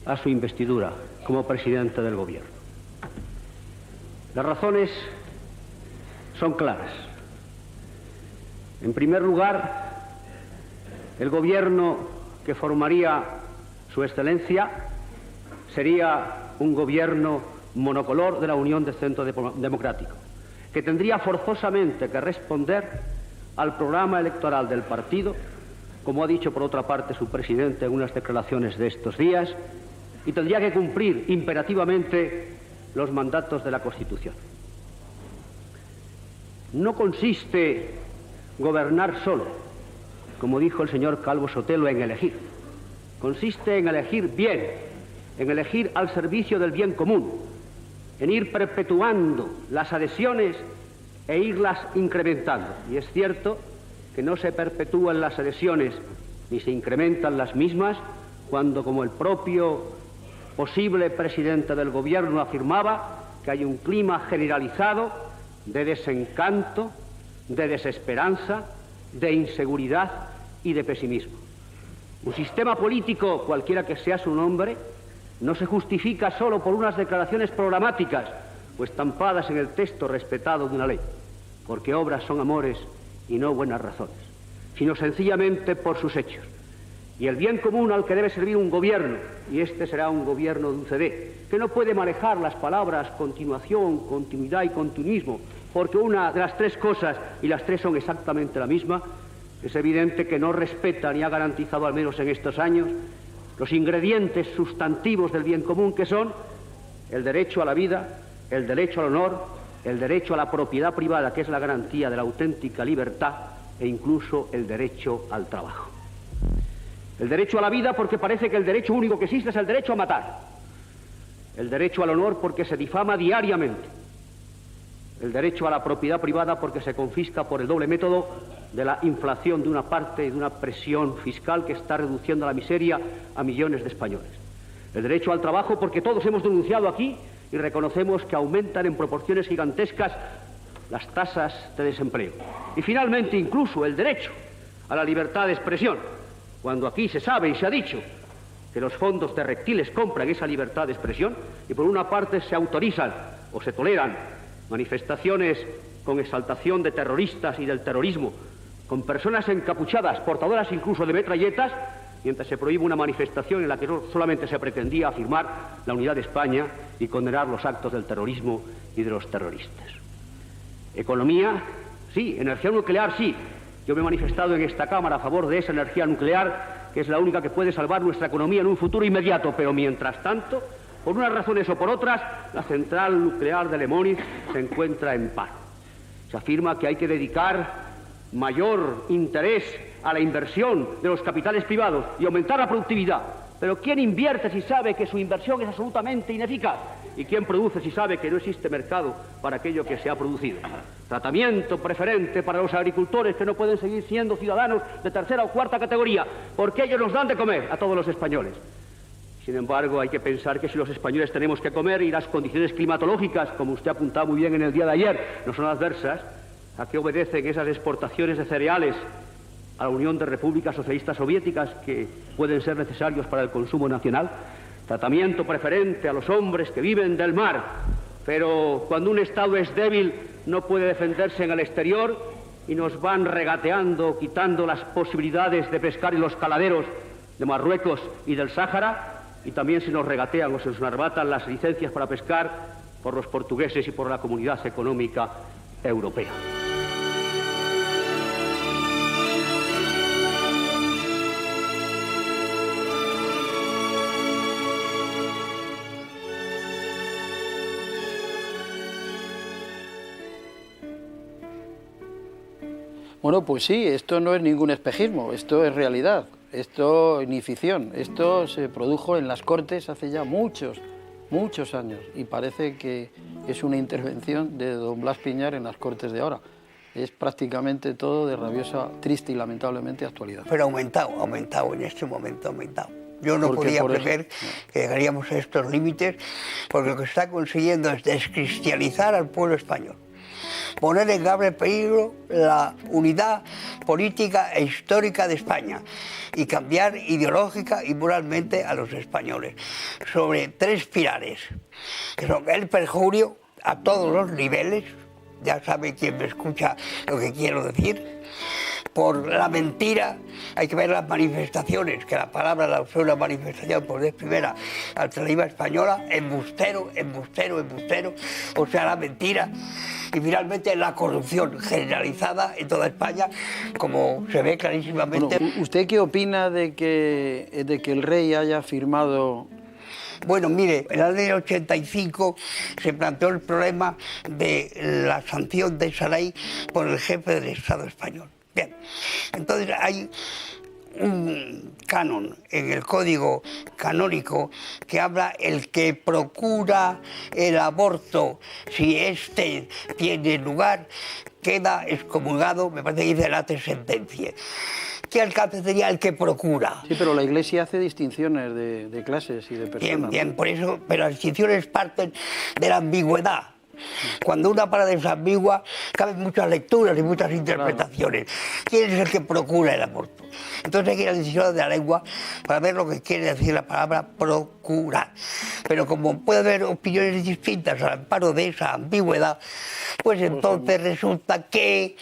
a su investidura como presidente del Gobierno. Las razones son claras. En primer lugar, el Gobierno que formaría Su Excelencia sería un Gobierno monocolor de la Unión de Centro Democrático, que tendría forzosamente que responder al programa electoral del partido, como ha dicho por otra parte su presidente en unas declaraciones de estos días, y tendría que cumplir imperativamente los mandatos de la Constitución. No consiste gobernar solo, como dijo el señor Calvo Sotelo, en elegir. Consiste en elegir bien, en elegir al servicio del bien común, en ir perpetuando las adhesiones e irlas incrementando. Y es cierto que no se perpetúan las adhesiones ni se incrementan las mismas cuando, como el propio posible presidente del Gobierno afirmaba, que hay un clima generalizado de desencanto, de desesperanza, de inseguridad y de pesimismo. Un sistema político, cualquiera que sea su nombre, no se justifica solo por unas declaraciones programáticas o estampadas en el texto respetado de una ley, porque obras son amores y no buenas razones, sino sencillamente por sus hechos. Y el bien común al que debe servir un gobierno, y este será un gobierno de UCD, que no puede manejar las palabras continuación, continuidad y continuismo, porque una de las tres cosas, y las tres son exactamente la misma, es evidente que no respeta ni ha garantizado, al menos en estos años, los ingredientes sustantivos del bien común, que son el derecho a la vida, el derecho al honor, el derecho a la propiedad privada, que es la garantía de la auténtica libertad, e incluso el derecho al trabajo. El derecho a la vida, porque parece que el derecho único que existe es el derecho a matar. El derecho al honor, porque se difama diariamente. El derecho a la propiedad privada, porque se confisca por el doble método de la inflación de una parte y de una presión fiscal que está reduciendo a la miseria a millones de españoles. El derecho al trabajo, porque todos hemos denunciado aquí y reconocemos que aumentan en proporciones gigantescas las tasas de desempleo. Y finalmente, incluso el derecho a la libertad de expresión, cuando aquí se sabe y se ha dicho que los fondos de reptiles compran esa libertad de expresión y por una parte se autorizan o se toleran manifestaciones con exaltación de terroristas y del terrorismo, con personas encapuchadas, portadoras incluso de metralletas, mientras se prohíbe una manifestación en la que solamente se pretendía afirmar la unidad de España y condenar los actos del terrorismo y de los terroristas. Economía, sí. Energía nuclear, sí. Yo me he manifestado en esta Cámara a favor de esa energía nuclear, que es la única que puede salvar nuestra economía en un futuro inmediato, pero mientras tanto, por unas razones o por otras, la central nuclear de Lemóniz se encuentra en paro. Se afirma que hay que dedicar mayor interés a la inversión de los capitales privados y aumentar la productividad. Pero ¿quién invierte si sabe que su inversión es absolutamente ineficaz? ¿Y quién produce si sabe que no existe mercado para aquello que se ha producido? Tratamiento preferente para los agricultores que no pueden seguir siendo ciudadanos de tercera o cuarta categoría, porque ellos nos dan de comer a todos los españoles. Sin embargo, hay que pensar que si los españoles tenemos que comer y las condiciones climatológicas, como usted ha apuntado muy bien en el día de ayer, no son adversas, ¿a qué obedecen esas exportaciones de cereales a la Unión de Repúblicas Socialistas Soviéticas que pueden ser necesarios para el consumo nacional? Tratamiento preferente a los hombres que viven del mar. Pero cuando un Estado es débil, no puede defenderse en el exterior y nos van regateando, quitando las posibilidades de pescar en los caladeros de Marruecos y del Sáhara, y también se nos regatean o se nos arrebatan las licencias para pescar por los portugueses y por la Comunidad Económica Europea. Bueno, pues sí, esto no es ningún espejismo, esto es realidad, esto ni ficción, esto se produjo en las Cortes hace ya muchos años y parece que es una intervención de don Blas Piñar en las Cortes de ahora. Es prácticamente todo de rabiosa, triste y lamentablemente actualidad. Pero ha aumentado en este momento, ha aumentado. Yo no podía prever que llegaríamos a estos límites, porque lo que está consiguiendo es descristianizar al pueblo español, poner en grave peligro la unidad política e histórica de España y cambiar ideológica y moralmente a los españoles sobre tres pilares, que son el perjurio a todos los niveles, ya sabe quien me escucha lo que quiero decir, por la mentira. Hay que ver las manifestaciones, que la palabra la usó una manifestación por vez primera ante la IVA española, embustero, embustero, embustero, o sea, la mentira. Y finalmente la corrupción generalizada en toda España, como se ve clarísimamente. Bueno, ¿usted qué opina de que el rey haya firmado? Bueno, mire, en la ley del 85 se planteó el problema de la sanción de esa ley por el jefe del Estado español. Bien, entonces hay un canon en el Código Canónico que habla el que procura el aborto, si éste tiene lugar, queda excomulgado, me parece que dice la sentencia. ¿Qué alcance tenía el que procura? Sí, pero la Iglesia hace distinciones de clases y de personas. Bien, por eso, pero las distinciones parten de la ambigüedad. Cuando una palabra es ambigua, caben muchas lecturas y muchas interpretaciones. Claro. ¿Quién es el que procura el aborto? Entonces hay que ir a la decisión de la lengua para ver lo que quiere decir la palabra procurar. Pero como puede haber opiniones distintas al amparo de esa ambigüedad, pues entonces resulta que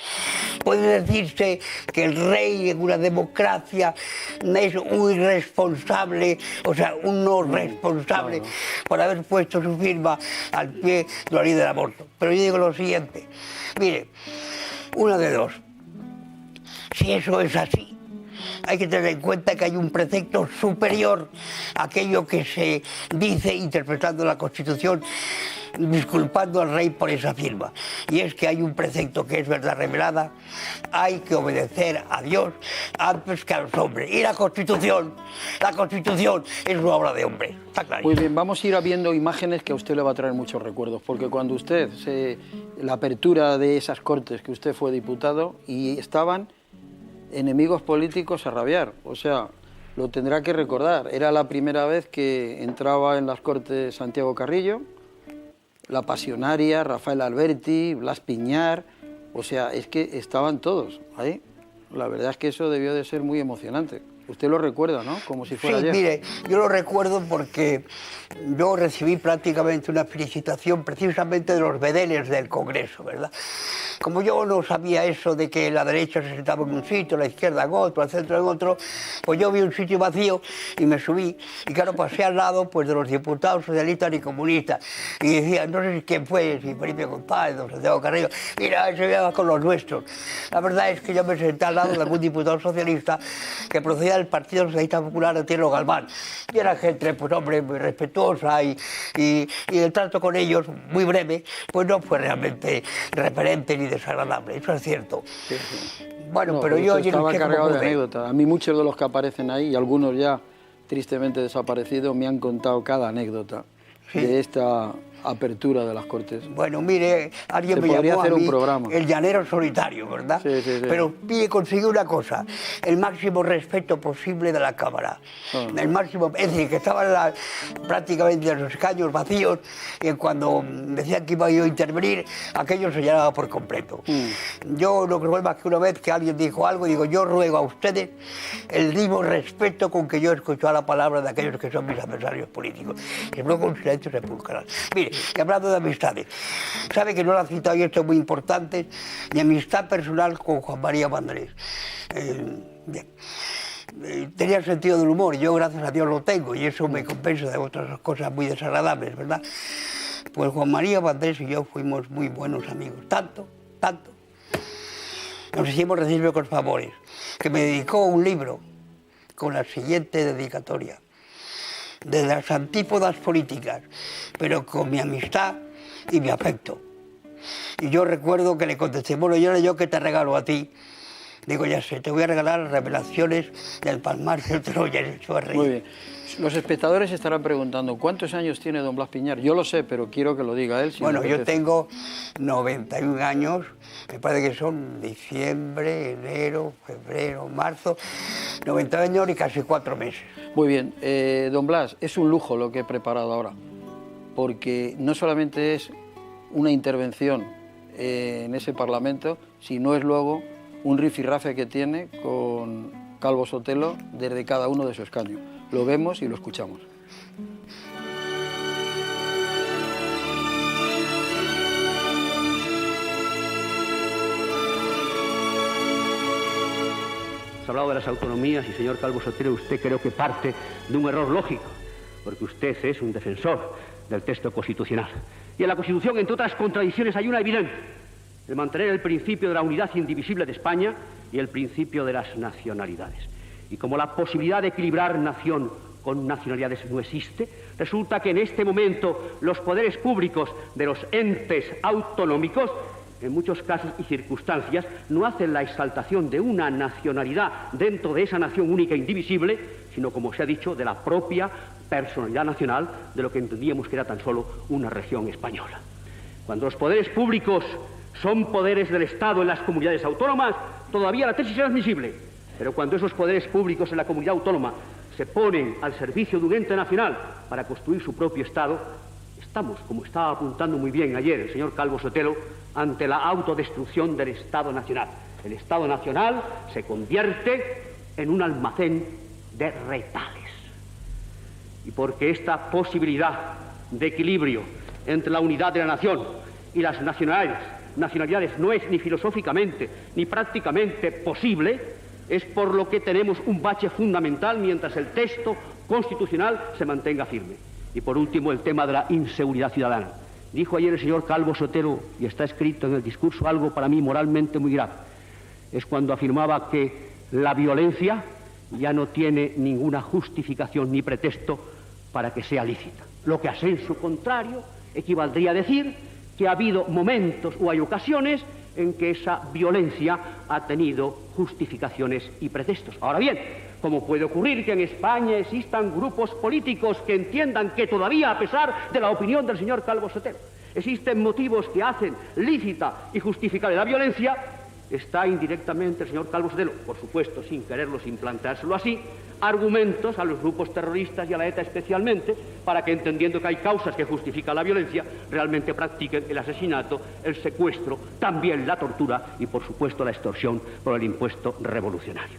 puede decirse que el rey en una democracia es un irresponsable, o sea, un no responsable, claro, por haber puesto su firma al pie de la ley del aborto. Pero yo digo lo siguiente, mire, una de dos, si eso es así, hay que tener en cuenta que hay un precepto superior a aquello que se dice interpretando la Constitución, disculpando al rey por esa firma. Y es que hay un precepto que es verdad revelada, hay que obedecer a Dios antes que a los hombres. Y la Constitución es una obra de hombre, está claro. Muy bien, vamos a ir viendo imágenes que a usted le va a traer muchos recuerdos, porque cuando usted, la apertura de esas Cortes, que usted fue diputado, y estaban enemigos políticos a rabiar, o sea, lo tendrá que recordar. Era la primera vez que entraba en las Cortes Santiago Carrillo, la Pasionaria, Rafael Alberti, Blas Piñar, o sea, es que estaban todos ahí. La verdad es que eso debió de ser muy emocionante. Usted lo recuerda, ¿no? Como si fuera ayer. Mire, yo lo recuerdo porque yo recibí prácticamente una felicitación precisamente de los bedeles del Congreso, ¿verdad? Como yo no sabía eso de que la derecha se sentaba en un sitio, la izquierda en otro, el centro en otro, pues yo vi un sitio vacío y me subí. Y claro, pasé al lado pues, de los diputados socialistas y comunistas. Y decía, no sé quién fue, si Felipe González, don Santiago Carrillo, mira, ese iba con los nuestros. La verdad es que yo me senté al lado de algún diputado socialista que procedía del Partido Socialista Popular de Tierno Galván. Y era gente, pues hombre, muy respetuosa y el trato con ellos, muy breve, pues no fue realmente referente ni desagradable, eso es cierto. Sí, sí. Bueno, no, pero yo estaba cargado de anécdotas. A mí muchos de los que aparecen ahí, y algunos ya tristemente desaparecidos, me han contado cada anécdota. de esta apertura de las Cortes. Bueno, mire, alguien me llamó a mí el llanero solitario, ¿verdad? Sí. Pero mire, conseguí una cosa, el máximo respeto posible de la Cámara. El máximo, es decir, que estaban prácticamente los escaños vacíos y cuando decían que iba yo a intervenir, aquello se llenaba por completo. Yo no creo más que una vez que alguien dijo algo, digo, yo ruego a ustedes el mismo respeto con que yo escucho la palabra de aquellos que son mis adversarios políticos. Que luego un silencio sepulcral. Mire, y hablando de amistades, sabe que no lo ha citado y esto es muy importante, mi amistad personal con Juan María Vandrés. Bien. Tenía sentido del humor, yo gracias a Dios lo tengo y eso me compensa de otras cosas muy desagradables, ¿verdad? Pues Juan María Vandrés y yo fuimos muy buenos amigos, tanto, nos hicimos recíprocos favores, que me dedicó un libro con la siguiente dedicatoria: de las antípodas políticas, pero con mi amistad y mi afecto. Y yo recuerdo que le contesté, bueno, yo que te regalo a ti. Digo, ya sé, te voy a regalar Revelaciones del Palmar del Troya. Muy bien. Los espectadores estarán preguntando, ¿cuántos años tiene don Blas Piñar? Yo lo sé, pero quiero que lo diga él. Bueno, yo tengo 91 años, me parece que son diciembre, enero, febrero, marzo, 91 años y casi 4 meses. Muy bien, don Blas, es un lujo lo que he preparado ahora, porque no solamente es una intervención en ese Parlamento, sino es luego un rifirrafe que tiene con Calvo Sotelo desde cada uno de su escaño. Lo vemos y lo escuchamos. Se ha hablado de las autonomías y, señor Calvo Sotelo, usted creo que parte de un error lógico, porque usted es un defensor del texto constitucional. Y en la Constitución, entre otras contradicciones, hay una evidente: el mantener el principio de la unidad indivisible de España y el principio de las nacionalidades. Y como la posibilidad de equilibrar nación con nacionalidades no existe, resulta que en este momento los poderes públicos de los entes autonómicos, en muchos casos y circunstancias, no hacen la exaltación de una nacionalidad dentro de esa nación única e indivisible, sino, como se ha dicho, de la propia personalidad nacional de lo que entendíamos que era tan solo una región española. Cuando los poderes públicos son poderes del Estado en las comunidades autónomas, todavía la tesis es admisible. Pero cuando esos poderes públicos en la comunidad autónoma se ponen al servicio de un ente nacional para construir su propio Estado, estamos, como estaba apuntando muy bien ayer el señor Calvo Sotelo, ante la autodestrucción del Estado nacional. El Estado nacional se convierte en un almacén de retales. Y porque esta posibilidad de equilibrio entre la unidad de la nación y las nacionalidades no es ni filosóficamente ni prácticamente posible, es por lo que tenemos un bache fundamental mientras el texto constitucional se mantenga firme. Y por último, el tema de la inseguridad ciudadana. Dijo ayer el señor Calvo Sotelo, y está escrito en el discurso, algo para mí moralmente muy grave. Es cuando afirmaba que la violencia ya no tiene ninguna justificación ni pretexto para que sea lícita. Lo que a sensu contrario equivaldría a decir que ha habido momentos o hay ocasiones en que esa violencia ha tenido justificaciones y pretextos. Ahora bien, ¿cómo puede ocurrir que en España existan grupos políticos que entiendan que todavía, a pesar de la opinión del señor Calvo Sotelo, existen motivos que hacen lícita y justificable la violencia? Está indirectamente el señor Calvo Sotelo, por supuesto sin quererlo, sin planteárselo así, argumentos a los grupos terroristas y a la ETA especialmente, para que, entendiendo que hay causas que justifican la violencia, realmente practiquen el asesinato, el secuestro, también la tortura y, por supuesto, la extorsión por el impuesto revolucionario.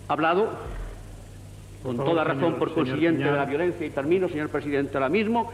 Ha hablado, con toda razón, por consiguiente, de la violencia, y termino, señor presidente, ahora mismo.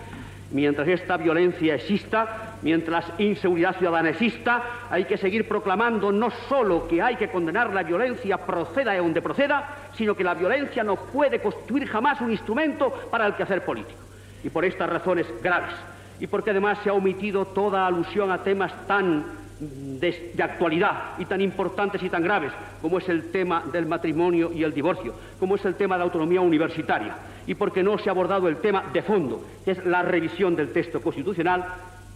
Mientras esta violencia exista, mientras la inseguridad ciudadana exista, hay que seguir proclamando no solo que hay que condenar la violencia, proceda de donde proceda, sino que la violencia no puede constituir jamás un instrumento para el quehacer político. Y por estas razones graves, y porque además se ha omitido toda alusión a temas tan de actualidad y tan importantes y tan graves como es el tema del matrimonio y el divorcio, como es el tema de la autonomía universitaria, y porque no se ha abordado el tema de fondo, que es la revisión del texto constitucional,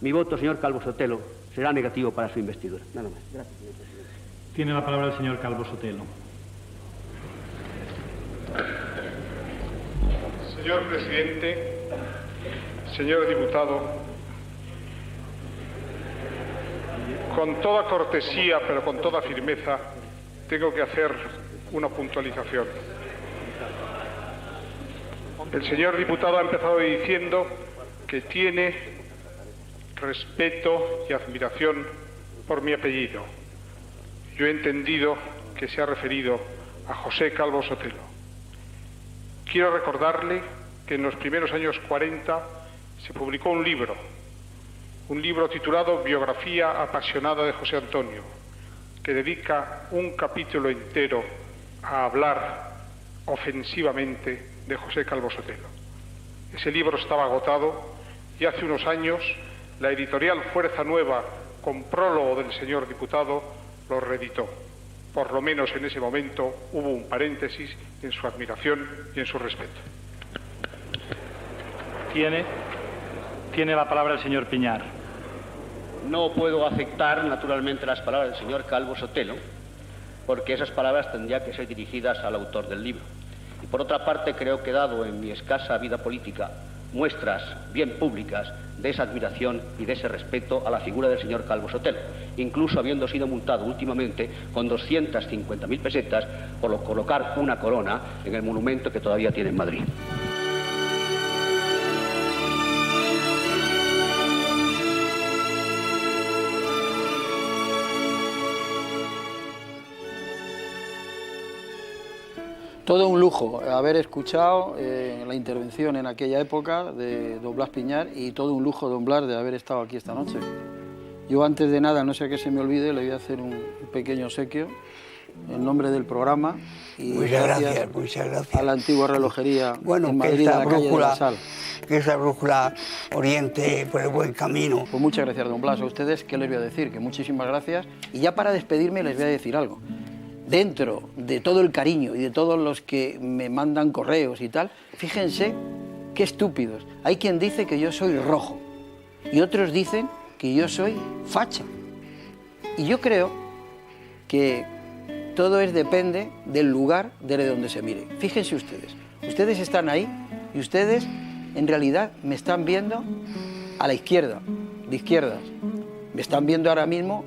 mi voto, señor Calvo Sotelo, será negativo para su investidura. Nada más. Gracias, señor presidente. Tiene la palabra el señor Calvo Sotelo. Señor presidente, Señor diputado, con toda cortesía, pero con toda firmeza, tengo que hacer una puntualización. El señor diputado ha empezado diciendo que tiene respeto y admiración por mi apellido. Yo he entendido que se ha referido a José Calvo Sotelo. Quiero recordarle que en los primeros años 40 se publicó un libro titulado Biografía apasionada de José Antonio, que dedica un capítulo entero a hablar ofensivamente de José Calvo Sotelo. Ese libro estaba agotado y hace unos años la editorial Fuerza Nueva, con prólogo del señor diputado, lo reeditó. Por lo menos en ese momento hubo un paréntesis en su admiración y en su respeto. Tiene la palabra el señor Piñar. No puedo aceptar, naturalmente, las palabras del señor Calvo Sotelo, porque esas palabras tendrían que ser dirigidas al autor del libro. Y por otra parte, creo que he dado en mi escasa vida política muestras bien públicas de esa admiración y de ese respeto a la figura del señor Calvo Sotelo, incluso habiendo sido multado últimamente con 250.000 pesetas por colocar una corona en el monumento que todavía tiene en Madrid. Todo un lujo haber escuchado la intervención en aquella época de don Blas Piñar, y todo un lujo, don Blas, de haber estado aquí esta noche. Yo, antes de nada, no sé que se me olvide, le voy a hacer un pequeño obsequio en nombre del programa. Y muchas gracias. A la antigua relojería en Madrid, que en la calle de la Sal. Que esa brújula oriente por el buen camino. Pues muchas gracias, don Blas. A ustedes, ¿qué les voy a decir? Que muchísimas gracias. Y ya para despedirme les voy a decir algo. Dentro de todo el cariño y de todos los que me mandan correos y tal, fíjense qué estúpidos. Hay quien dice que yo soy rojo y otros dicen que yo soy facha. Y yo creo que todo depende del lugar desde donde se mire. Fíjense ustedes, ustedes están ahí y ustedes en realidad me están viendo a la izquierda, de izquierdas. Me están viendo ahora mismo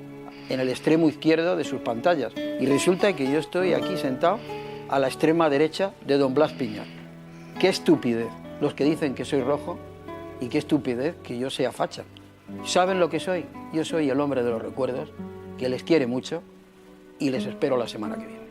en el extremo izquierdo de sus pantallas. Y resulta que yo estoy aquí sentado a la extrema derecha de don Blas Piñar. Qué estupidez los que dicen que soy rojo y qué estupidez que yo sea facha. ¿Saben lo que soy? Yo soy el hombre de los recuerdos, que les quiere mucho y les espero la semana que viene.